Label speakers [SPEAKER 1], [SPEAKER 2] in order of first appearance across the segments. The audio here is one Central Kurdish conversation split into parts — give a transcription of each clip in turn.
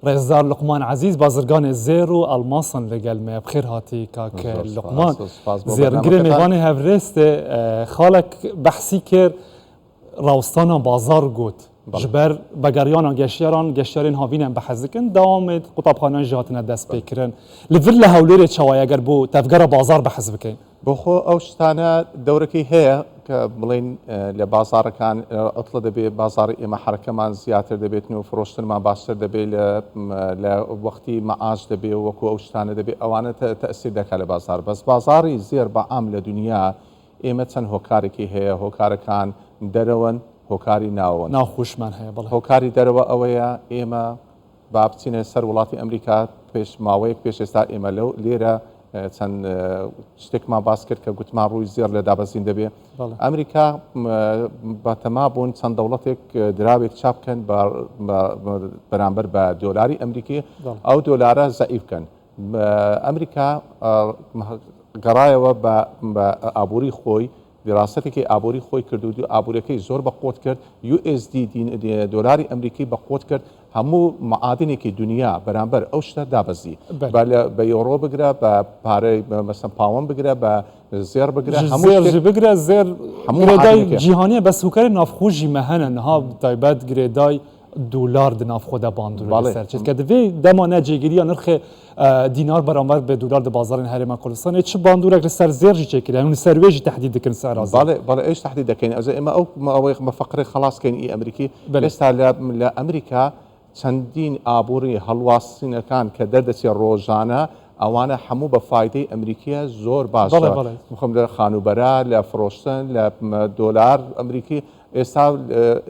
[SPEAKER 1] ڕێزدار لقمان عزیز بازرگان زێر و ئەڵماسن لەگەڵ me بخێر هاتی کاک لقمان زێرنگرê mêvanê Hevrêstê xalek behsî kir rawestana bazar got ji ber vegeriyana geştyaran havînên behez dikin dewamê qutabxaneyan jî hatine dest pêkirin li vir li hewlêrê çawa eger bu tevgera bazar behez bikin
[SPEAKER 2] بۆ خۆ ئەو شتانە دەورەکەی هەیە کە بڵین لە بازارەکان ئەتڵە دەبێت بازاری ئێمە حرەکەمان زیاتر دەبێتن و فرۆشتنمان باشتر دەبێت لە وەختی مەعاش دەبێت و وەکو ئەو شتانە دەبێت ئەوانە تەئسیر دەکات لە بازار بەس بازاری زێر بەعام لە دنیا ئێمە چەند هۆکارێکی هەیە هۆکارەکان دەرەوەن هۆکاری ناوەن
[SPEAKER 1] ناخۆشمان هەیە بەڵێ
[SPEAKER 2] هۆکاری دەرەوە ئەوەیە ئێمە با بچینە سەر وڵاتی ئەمریکا پێش ماوەیەک پێش ئێستا ئێمە لەو لێرە چەند شتێکمان باس کرد کە گوتمان ڕووی زێر لە دابەزین دەبێت ئەمریکا بەتەما بوون چەند دەوڵەتێک دراوێک چاپ بکەن بەرامبەر بە دۆلاری ئەمریکی ئەو دۆلارە زەعیفکەن ئەمریکا گەڕایەوە بە ئابووری خۆی دیراستێکی ئابووری خۆی کرد و ئابوووریەکەی زۆر بە قوت کرد USD دۆلاری ئەمریکی بە قوت کرد هەموو معادنێکی دنیا بەرامبەر ئەو شتە دابەزی بە یۆڕۆ بگرە بە پارەی مەسەن پاوەند بگرە بە زێر بگرە
[SPEAKER 1] هەموو بگرە زێر هەموو جیهانیە بەس هوکاری نافخۆژی مەهەنە نەها تایبەت گرێدای دولار di nav xwe de bandûrê serçêtke divê dema necêgiriya nirxê dînar beramber bi dolar di bazarên Herêma Kurdistanê çi bandûrek li ser zêr jî çêkiriye hûn li ser wê jî tehdîd dikin ser erazî
[SPEAKER 2] بەڵێ ئێش تهدید دەکەین ئەوە ئێمە ئەوەی بە فەقرێ خلاصکەین ئی ئەمریکی ئێستا لە ئەمریکا چەندین ئابووری هەڵواستنەکان کە دەردەچێت ڕۆژانە ئەوانە هەموو بە فایدەی ئەمریکیە زۆر باشە بخۆم لە خانوبەرە لە فرۆشتن لە دۆلار ئەمریکی ئێستا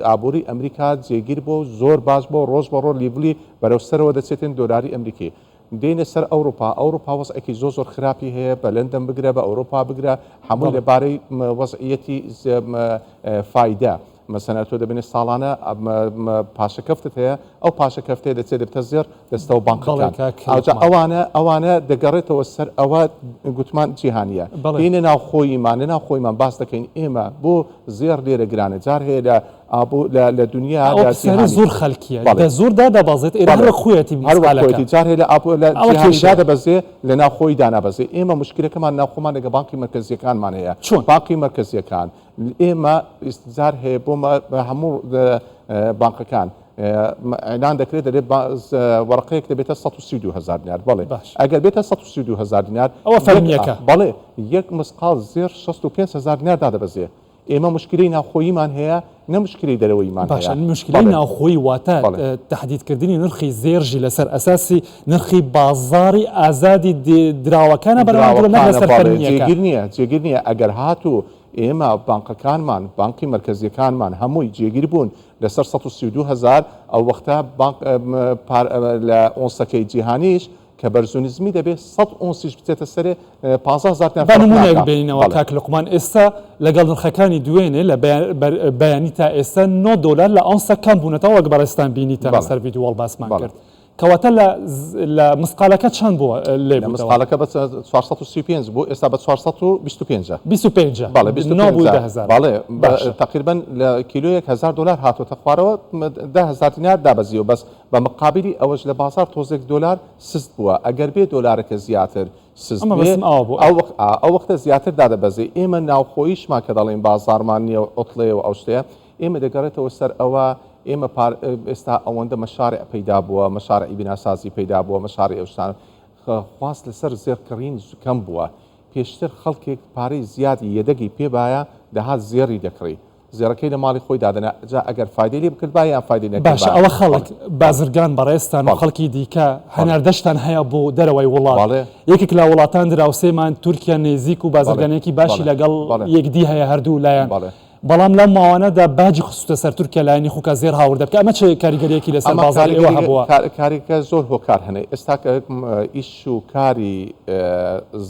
[SPEAKER 2] ئابووری ئەمریکا جێگیر بۆ زۆر باش بۆ ڕۆژ بە ڕۆ لیڤلی بەرەوسەرەوە دەچێتن دۆلاری ئەمریکی دێنە سەر ئەوروپا وەزعێکی زۆر خراپی هەیە بە لەندەن بگرە بە ئەوروپا بگرە هەموو لەبارەی وەزعیەتی فایدە مەسەنە تۆ دەبێنێت ساڵانە پاشەکەفتت هەیە ئەو پاشەکەفتەیە دەچێت دەبتە زێر دەستەوە بانکەکان ئەوانە دەگەڕێتەوە سەر ئەوە گوتمان جیهانیە دێنە ناوخۆیمان باس دەکەین ئێمە بۆ زێر لێرە گرانە جار هەیە لە دنیا
[SPEAKER 1] زۆر خەلکیە زۆر دادەبازێت ئێرە خۆیەتی
[SPEAKER 2] جار هەیە لە جیهانیدا دەبەزێ لە ناوخۆی دانابەزێ ئێمە مشکلەکەمان ناوخۆمان لەگە بانکی مەرکەزیەکانمان هەیە چۆن بانکی مەرکەزیەکان ئێمە ئیستزار هەیە بۆ هەموو بانکەکان ئەلان دەکرێت دەبێت وەرەقەیەک دەبێتە 132,000 دینار بەڵێ ئەگەر بێتە 132,000 دینار
[SPEAKER 1] ئەوە فەرمیەکە
[SPEAKER 2] بەڵێ یەک مسقال زێر 65,000 دینار دادەبەزێ ئێمە مشکلی ناوخۆییمان هەیە نە مشکلی دەرەوەیمان
[SPEAKER 1] باشە مشکلی ناوخۆی واتە تهدیدکردنی نرخی زێرژی لەسەر ئەساسی نرخی بازاری ئازادی دراوەکانە
[SPEAKER 2] جێگیر نییە ئەگەر هاتوو ئێمە بانکەکانمان بانکی مرکزیەکانمان هەمووی جێگیر بوون لەسەر 132,000 ئەو وەختە لە ئۆنسەکەی جیهانیش کە بەرزونیزمی دەبێت 100 ئۆنسیش بچێتە سەرێ 15,000
[SPEAKER 1] بەنمونێک بینەوە کاک لقمان ئێستا لەگەڵ نرخەکانی دوێنێ لە بەیانی تا ئێستا 9 دلار لە ئەونسە کەم بوونەتەوە وەک بەڕێستان بینیتە لەسەر ڤیدیۆڵ باسمان کرد کەواتە لە مسقالەکە چەند بووە لێ
[SPEAKER 2] مسقالەکە بە 435 بوو ئێستا بە 425 بەڵێ تقریبا لە کیلۆیەک 1000 دلار هاتوۆتە خوارەوە 10,000 دینار دابەزیەوە بەس بە مقابلی ئەوەش لە بازار تۆزێک دلار سست بووە ئەگەر بێ دۆلارەکە زیاتر ئەو وەختە زیاتر دادەبەزێ ئێمە ناوخۆیشمان کە دەڵێن بازارمان نییە و ئۆتڵێ و ئەو شتەیە ئێمە دەگەڕێتەوە سەر ئەوە ئێمە ئێستا ئەوەندە مەشارع پەیدا بووە مەشارعی بیناسازی پەیدا بووە مەشارع ئەوشتان خواست لەسەر زێرکڕین کەم بووە پێشتر خەڵکێک پارەی زیادی یەدەگی پێبایە دەهات زێڕی دەکڕی زێڕەکەی لە ماڵی خۆی دادەنا جا ئەگەر فایدەی لێ بکرد یان فایدەی نەکرد
[SPEAKER 1] باش ئەوە خەڵک بازرگان بەڕێستان و خەڵکی دیکە هەناردەشتان هەیە بۆ دەرەوەی وڵات یەکێک لە وڵاتان دراوسێمان تورکیا نێزیک و بازرگانێکی باشی لەگەڵ یەکدی هەیە هەردوو لایەن بەڵام لەم ماوانەدا باجی خستە سەر تورکیا لایەنی خوکە زێر هاوردە بکە ئەمە چه کاریگەریەکی لەسەر بازاری ئێوە هەبووە
[SPEAKER 2] کاریکە زۆر هۆکار هەنێ ئێستا ئیش و کاری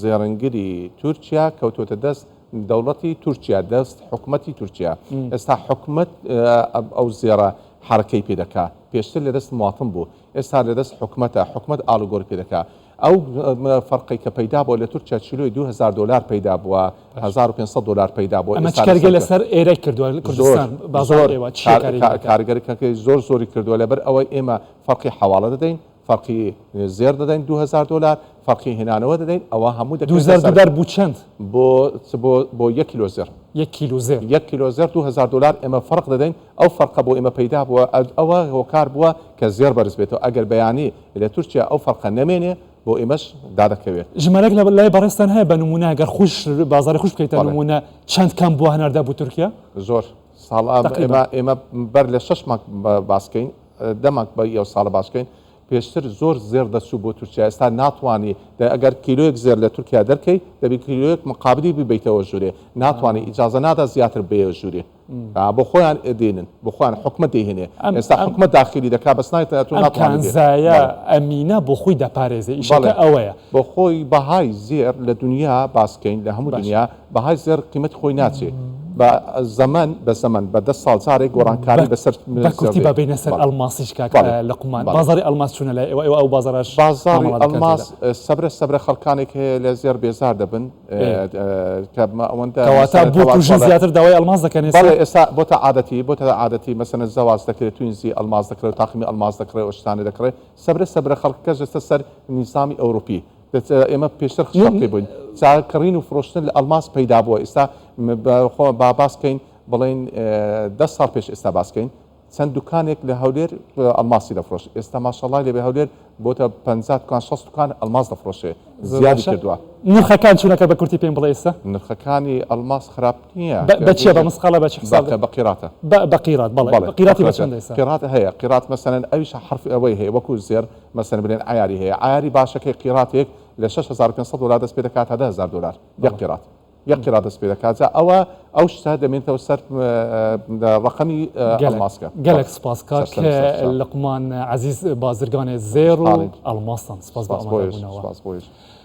[SPEAKER 2] زێڕنگری تورکیا کەوتۆتە دەست دەوڵەتی تورکیا دەست حکومەتی تورکیا ئێستا حکومت ئەو زێرە حرەکەی پێدەکا پێشتر لە دەست مواتم بوو ئێستا لە دەست حکومەت ئالوگۆر پێدەکا ئەو فەرقی کە پەیدا بووە لە تورکیا چیلۆی 2,000 دلار پەیدا بووە 1,500 دلار پەیدا بووە
[SPEAKER 1] ئەمە کارگە لەسەر ئێرە کردووە کوردستان
[SPEAKER 2] کارگەرەکەی زۆری کردووە لەبەر ئەوەی ئێمە فەرقی حواڵە دەدەین فەرقی زێر دەدەین $2000 فەرقی هێنانەوە دەدەین ئەوە هەموو
[SPEAKER 1] $2000 بوو چەند
[SPEAKER 2] بۆ 1 کیلۆ زێر
[SPEAKER 1] 1 کیلۆ زێر
[SPEAKER 2] 1 کیلۆ زێر $2000 ئێمە فەرق دەدەین ئەو فەرقە بۆ ئێمە پەیدا بووە ئەوە هۆکار بووە کە زێر بەرز بێتەوە ئەگەر بەیانی لە تورکیا ئەو فەرقە نەمێنێ بۆ ئێمەش دادەکەوێت
[SPEAKER 1] ژمارەك لە لای بەڕێستان هەیە بە نمونە ئەگەر خوش بازاری خوش بکەیتە نمونە چەند کەم بووە هەناردا بوو تورکیا
[SPEAKER 2] زۆر ساڵ ئێمە بەر لە 6 مانگ باسکەین دەمانگ بە ئەو ساڵە باشکەین پێشتر زۆر زێر دەچوو بۆ تورکیا ئێستا ناتوانانی ئەگەر کیلۆیەک زێر لە تورکیا دەرکەی دەبی کیلۆیەک مقابلی ببیتەوە ژوورێ ناتوانانی ئیجازە نادا زیاتر بێ ژوورێ بۆ خۆیان دێنن بۆ خۆیان حکومت دێهێنێ ئێستا حکومت داخلی دەکا بەس
[SPEAKER 1] ناتوانزایە ئەمینە بۆ خۆی دەپارێزێ ئیشەکە ئەوەیە
[SPEAKER 2] بۆ خۆی بەهای زێر لە دنیا باسکەین لە هەموو دنیا بەهای زێر قیمەت خۆی ناچێت بە زەمان بە زەمان بە 10 ساڵ جارێک گۆڕانکاری بەسەر
[SPEAKER 1] بەکوتی بە بینە سەر ئەڵماسیش کاکە لەقمان بازاری ئەڵماس چوونە لای ئەو بازاڕش
[SPEAKER 2] بازاری ئەڵماس سەبرە خەڵکانێک هەیە لە زێر بێزار دەبن کە ئەوەندە
[SPEAKER 1] کەواتە بۆ توژی زیاتر داوای ئەڵماس دەکەن
[SPEAKER 2] ئێستا بۆتە عادەتی مەسەن زەواز دەکرێت توینزی ئەڵماس دەکرێت تاقمی ئەڵماس دەکرێت و شتانە دەکرێت سەبرە خەڵکەش ئێستا سەر نیزامی ئەوروپی ئێمە پێشتر خشتێ بووین کڕین و فرۆشتن لە ئەڵماس پەیدا بووە ئێستا با باسکەین بڵێن 10 ساڵ پێش ئێستا باسکەین چەند دوکانێک لە هەولێر ئەڵماسی دەفرۆشت ئێستا ماشەڵڵای لێ بە هەولێر بۆتە 50 دوکان 60 دوکان ئەڵماس دەفرۆشێ زیادی کردووە
[SPEAKER 1] نرخەکان چونەکە بە کورتی پێم بڵێ ئێستا
[SPEAKER 2] نرخەکانی ئەڵماس خراپ نییە
[SPEAKER 1] بەچیە بە مسقالە بە چ حساب
[SPEAKER 2] بە قیراتە
[SPEAKER 1] بە قیرات بەڵێ قیراتی بە چەند ئێستا
[SPEAKER 2] قیرات هەیە قیرات مەسەلەن ئەویش حرف ئەوەی هەیە وەکو زێر مەسەلەن بڵێن عیاری هەیە عیاری باشەکەی قیراتێک لە $6500 دەست پێ دەکات تا $10,000 یەک قیرات یەک قیرات دەست پێ دەکات ئەو شتە دەمێنێتەوە سەر ڕقەمی ئەڵماسکە
[SPEAKER 1] گەلێک سپاس کاک لقمان عەزیز بازرگانی زێر و ئەڵماسان سپاس بۆ ئەمانەبوونەوە